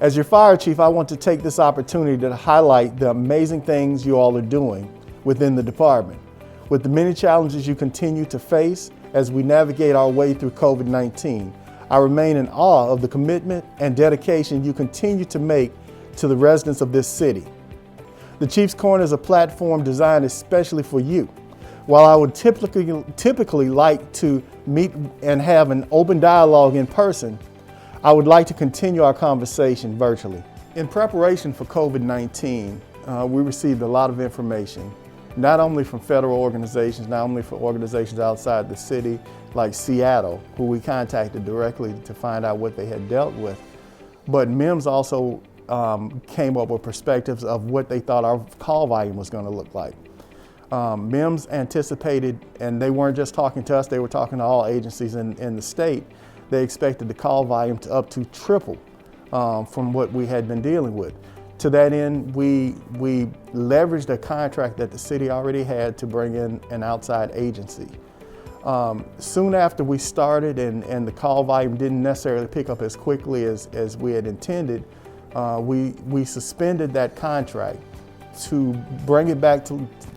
As your fire chief, I want to take this opportunity to highlight the amazing things you all are doing within the department. With the many challenges you continue to face as we navigate our way through COVID-19, I remain in awe of the commitment and dedication you continue to make to the residents of this city. The Chief's Corner is a platform designed especially for you. While I would typically like to meet and have an open dialogue in person, I would like to continue our conversation virtually. In preparation for COVID-19, we received a lot of information, not only from federal organizations, not only from organizations outside the city, like Seattle, who we contacted directly to find out what they had dealt with, but MIMS also came up with perspectives of what they thought our call volume was going to look like. MIMS anticipated, and they weren't just talking to us, they were talking to all agencies in the state. They expected the call volume to up to triple from what we had been dealing with. To that end, we leveraged a contract that the city already had to bring in an outside agency. Soon after we started and the call volume didn't necessarily pick up as quickly as we had intended, we suspended that contract to bring it back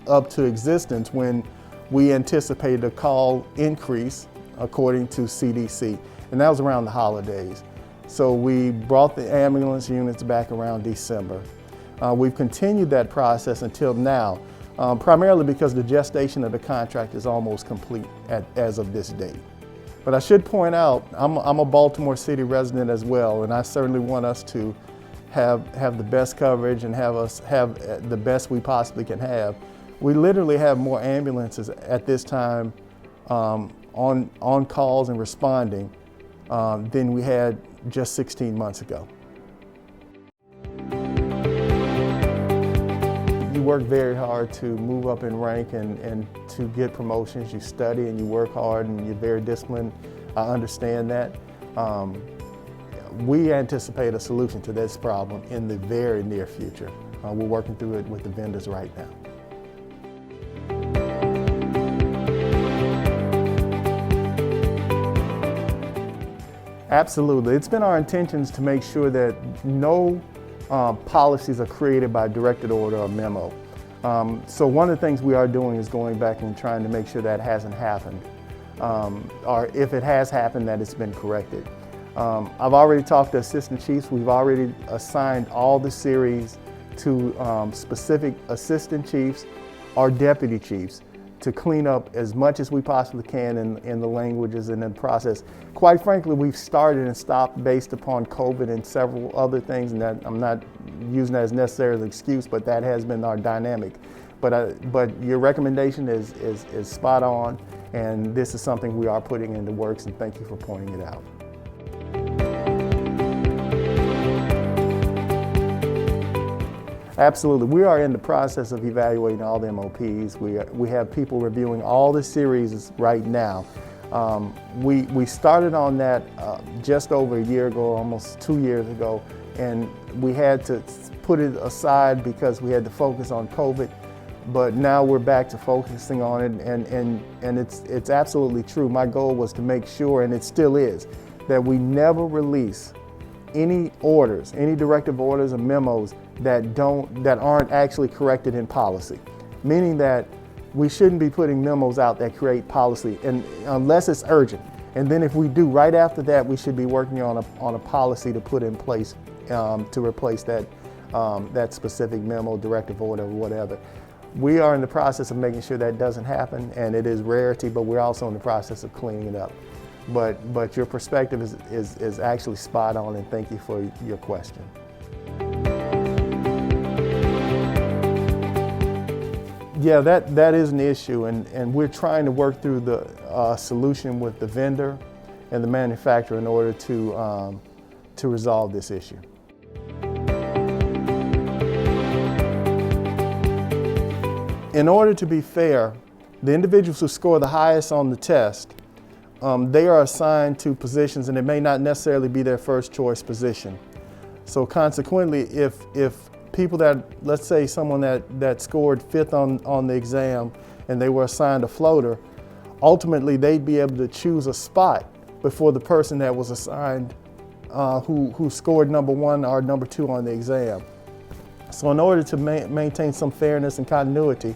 up to existence when we anticipated a call increase according to CDC, and that was around the holidays. So we brought the ambulance units back around December. We've continued that process until now, primarily because the gestation of the contract is almost complete as of this date. But I should point out, I'm a Baltimore City resident as well, and I certainly want us to have the best coverage and have the best we possibly can have. We literally have more ambulances at this time on calls and responding than we had just 16 months ago. You work very hard to move up in rank and to get promotions. You study and you work hard and you're very disciplined. I understand that. We anticipate a solution to this problem in the very near future. We're working through it with the vendors right now. Absolutely. It's been our intentions to make sure that no policies are created by directed order or memo. So one of the things we are doing is going back and trying to make sure that hasn't happened, or if it has happened, that it's been corrected. I've already talked to assistant chiefs. We've already assigned all the series to specific assistant chiefs or deputy chiefs to clean up as much as we possibly can in the languages and in the process. Quite frankly, we've started and stopped based upon COVID and several other things, and that I'm not using that as necessarily an excuse, but that has been our dynamic. But your recommendation is spot on, and this is something we are putting into works, and thank you for pointing it out. Absolutely. We are in the process of evaluating all the MOPs. We have people reviewing all the series right now. We started on that just over a year ago, almost 2 years ago, and we had to put it aside because we had to focus on COVID. But now we're back to focusing on it, and it's absolutely true. My goal was to make sure, and it still is, that we never release any orders, any directive orders or memos that aren't actually corrected in policy. Meaning that we shouldn't be putting memos out that create policy unless it's urgent. And then if we do, right after that, we should be working on a policy to put in place to replace that specific memo, directive order, or whatever. We are in the process of making sure that doesn't happen, and it is rarity, but we're also in the process of cleaning it up. But your perspective is actually spot on, and thank you for your question. Yeah, that is an issue, and we're trying to work through the solution with the vendor and the manufacturer in order to resolve this issue. In order to be fair, the individuals who score the highest on the test, they are assigned to positions, and it may not necessarily be their first choice position. So consequently, if people that, let's say someone that scored 5th on the exam and they were assigned a floater, ultimately they'd be able to choose a spot before the person that was assigned who scored number 1 or number 2 on the exam. So in order to maintain some fairness and continuity,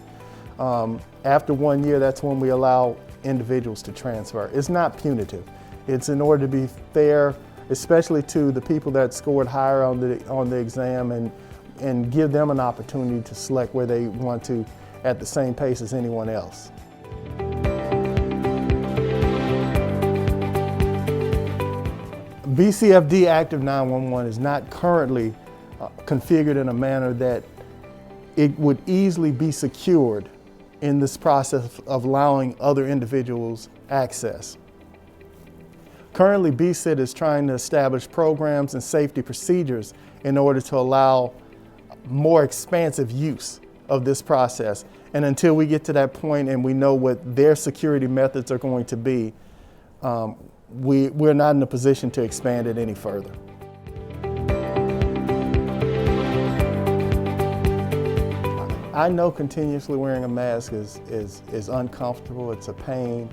after 1 year, that's when we allow individuals to transfer. It's not punitive. It's in order to be fair, especially to the people that scored higher on the exam, and give them an opportunity to select where they want to at the same pace as anyone else. BCFD Active 911 is not currently configured in a manner that it would easily be secured in this process of allowing other individuals access. Currently, BCIT is trying to establish programs and safety procedures in order to allow more expansive use of this process. And until we get to that point and we know what their security methods are going to be, we're not in a position to expand it any further. I know continuously wearing a mask is uncomfortable, it's a pain,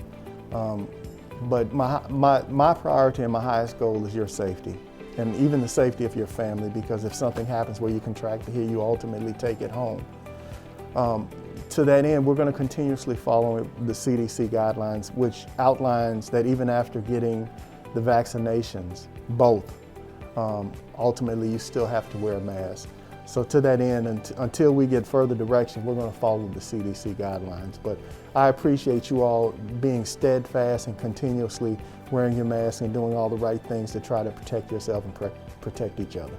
but my priority and my highest goal is your safety, and even the safety of your family, because if something happens where you contract it here, you ultimately take it home. To that end, we're going to continuously follow the CDC guidelines, which outlines that even after getting the vaccinations, both, ultimately you still have to wear a mask. So to that end, until we get further direction, we're going to follow the CDC guidelines. But I appreciate you all being steadfast and continuously wearing your mask and doing all the right things to try to protect yourself and protect each other.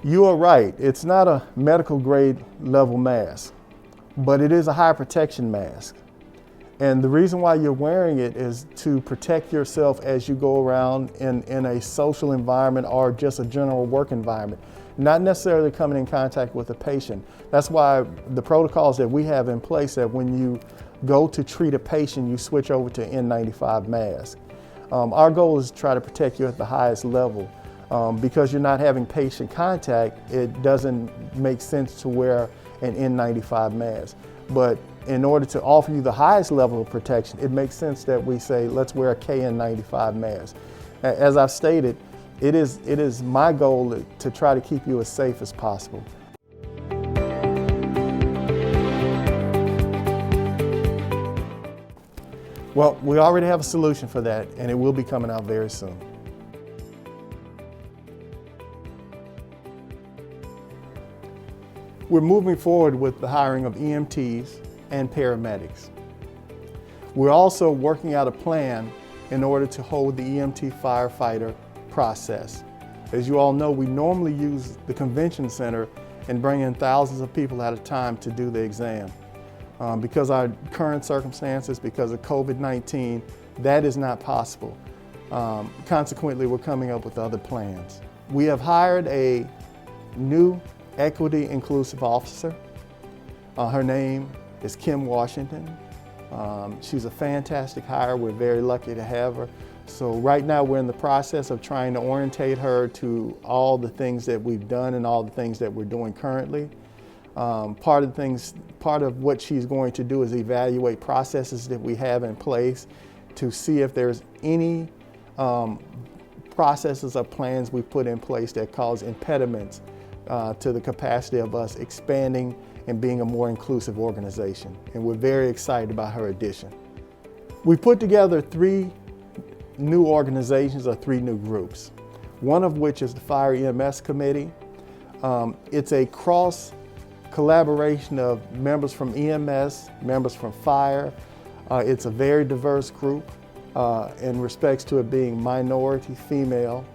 You are right, it's not a medical grade level mask, but it is a high protection mask. And the reason why you're wearing it is to protect yourself as you go around in a social environment or just a general work environment, not necessarily coming in contact with a patient. That's why the protocols that we have in place, that when you go to treat a patient, you switch over to N95 mask. Our goal is to try to protect you at the highest level. Because you're not having patient contact, it doesn't make sense to wear an N95 mask. But in order to offer you the highest level of protection, it makes sense that we say, let's wear a KN95 mask. As I've stated, it is my goal to try to keep you as safe as possible. Well, we already have a solution for that, and it will be coming out very soon. We're moving forward with the hiring of EMTs and paramedics. We're also working out a plan in order to hold the EMT firefighter process. As you all know, we normally use the convention center and bring in thousands of people at a time to do the exam. Because our current circumstances, because of COVID-19, that is not possible. Consequently, we're coming up with other plans. We have hired a new Equity Inclusive Officer. Her name is Kim Washington. She's a fantastic hire. We're very lucky to have her. So right now we're in the process of trying to orientate her to all the things that we've done and all the things that we're doing currently. Part of what she's going to do is evaluate processes that we have in place to see if there's any processes or plans we put in place that cause impediments to the capacity of us expanding and being a more inclusive organization. And we're very excited about her addition. We put together 3 new organizations or 3 new groups, one of which is the Fire EMS Committee. It's a cross collaboration of members from EMS, members from fire. It's a very diverse group in respects to it being minority, female.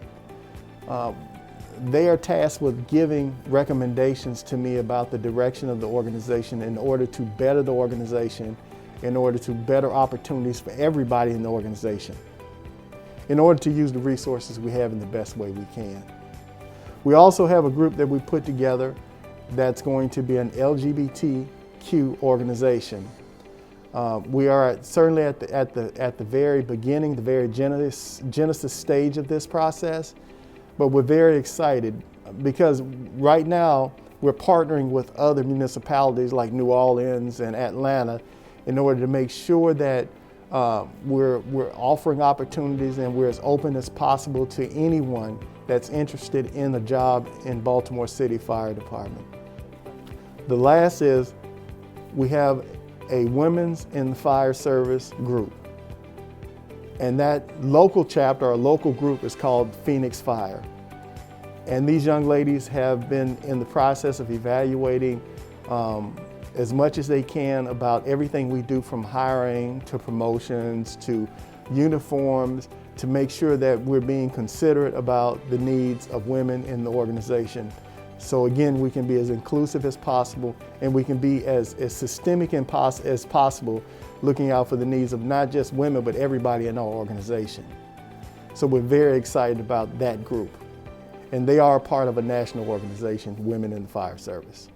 They are tasked with giving recommendations to me about the direction of the organization in order to better the organization, in order to better opportunities for everybody in the organization, in order to use the resources we have in the best way we can. We also have a group that we put together that's going to be an LGBTQ organization. We are certainly at the very beginning, the very genesis stage of this process. But we're very excited because right now we're partnering with other municipalities like New Orleans and Atlanta in order to make sure that we're offering opportunities and we're as open as possible to anyone that's interested in a job in Baltimore City Fire Department. The last is we have a Women's in the Fire Service group. And that local chapter or local group is called Phoenix Fire. And these young ladies have been in the process of evaluating as much as they can about everything we do, from hiring to promotions to uniforms, to make sure that we're being considerate about the needs of women in the organization. So again, we can be as inclusive as possible, and we can be as systemic as possible, looking out for the needs of not just women, but everybody in our organization. So we're very excited about that group. And they are a part of a national organization, Women in the Fire Service.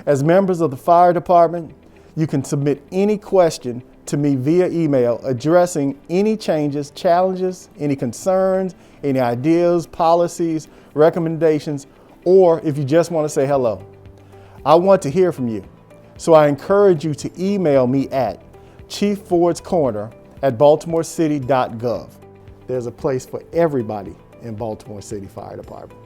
As members of the fire department, you can submit any question to me via email addressing any changes, challenges, any concerns, any ideas, policies, recommendations, or if you just want to say hello. I want to hear from you. So I encourage you to email me at chiefford'scorner@baltimorecity.gov. There's a place for everybody in Baltimore City Fire Department.